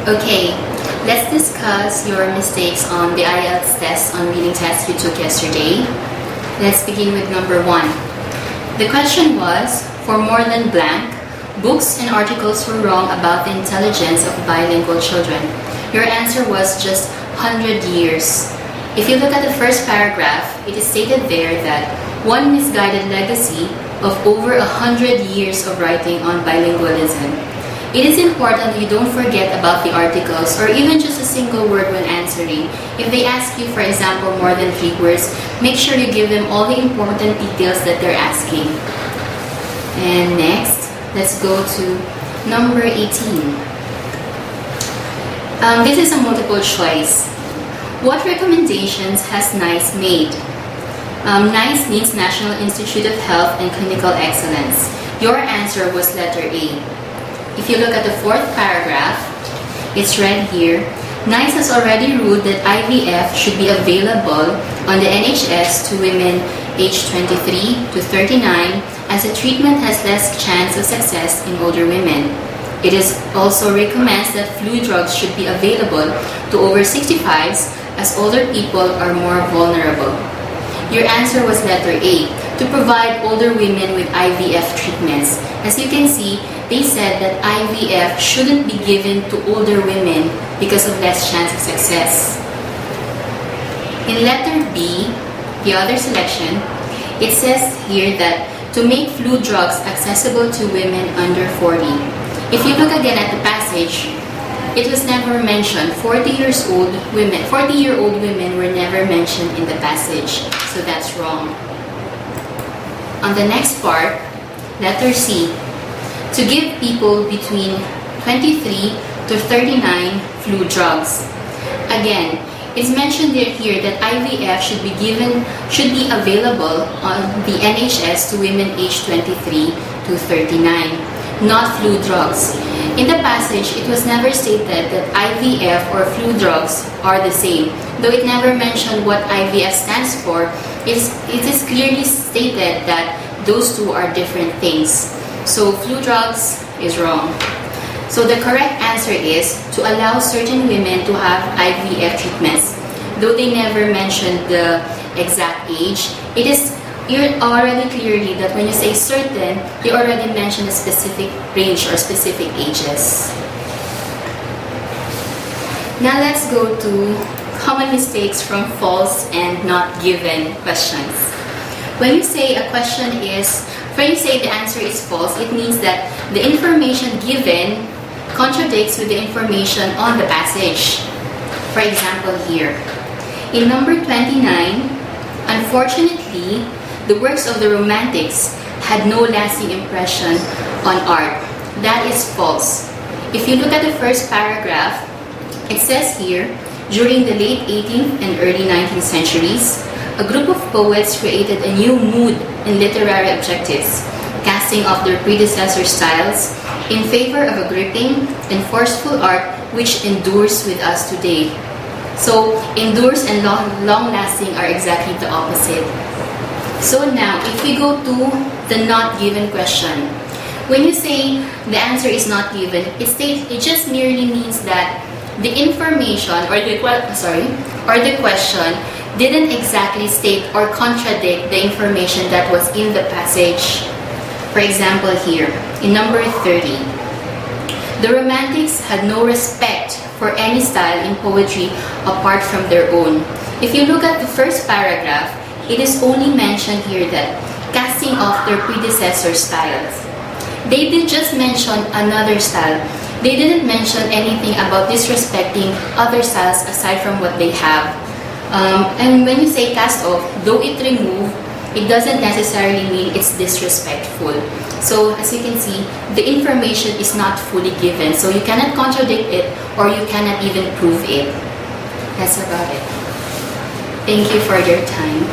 Okay, let's discuss your mistakes on the IELTS test on reading test you took yesterday. Let's begin with number 1. The question was, for more than blank, books and articles were wrong about the intelligence of bilingual children. Your answer was just 100 years. If you look at the first paragraph, it is stated there that one misguided legacy of over 100 years of writing on bilingualism. It is important that you don't forget about the articles or even just a single word when answering. If they ask you, for example, more than 3 words, make sure you give them all the important details that they're asking. And next, let's go to number 18. This is a multiple choice. What recommendations has NICE made? NICE means National Institute of Health and Clinical Excellence. Your answer was letter A. If you look at the 4th paragraph, it's read here, NICE has already ruled that IVF should be available on the NHS to women aged 23 to 39 as the treatment has less chance of success in older women. It is also recommends that flu drugs should be available to over 65s as older people are more vulnerable. Your answer was letter A, to provide older women with IVF treatments. As you can see, they said that IVF shouldn't be given to older women because of less chance of success. In letter B, the other selection, it says here that to make flu drugs accessible to women under 40. If you look again at the passage, it was never mentioned. 40-year-old women were never mentioned in the passage, so that's wrong. On the next part, letter C, to give people between 23 to 39 flu drugs. Again, it's mentioned here that IVF should be available on the NHS to women aged 23 to 39, not flu drugs. In the passage, it was never stated that IVF or flu drugs are the same. Though it never mentioned what IVF stands for, it is clearly stated that those two are different things. So flu drugs is wrong. So the correct answer is to allow certain women to have IVF treatments. Though they never mentioned the exact age, it is already clearly that when you say certain, they already mention a specific range or specific ages. Now let's go to common mistakes from false and not given questions. When you say the answer is false, it means that the information given contradicts with the information on the passage. For example here, in number 29, unfortunately, the works of the Romantics had no lasting impression on art. That is false. If you look at the first paragraph, it says here, during the late 18th and early 19th centuries, a group of poets created a new mood in literary objectives, casting off their predecessor styles in favor of a gripping and forceful art which endures with us today. So, endures and long-lasting are exactly the opposite. So now, if we go to the not given question, when you say the answer is not given, it just merely means that the information or the question didn't exactly state or contradict the information that was in the passage. For example here, in number 30, the Romantics had no respect for any style in poetry apart from their own. If you look at the first paragraph, it is only mentioned here that casting off their predecessor styles. They did just mention another style. They didn't mention anything about disrespecting other styles aside from what they have. And when you say cast off, though it removed, it doesn't necessarily mean it's disrespectful. So as you can see, the information is not fully given. So you cannot contradict it or you cannot even prove it. That's about it. Thank you for your time.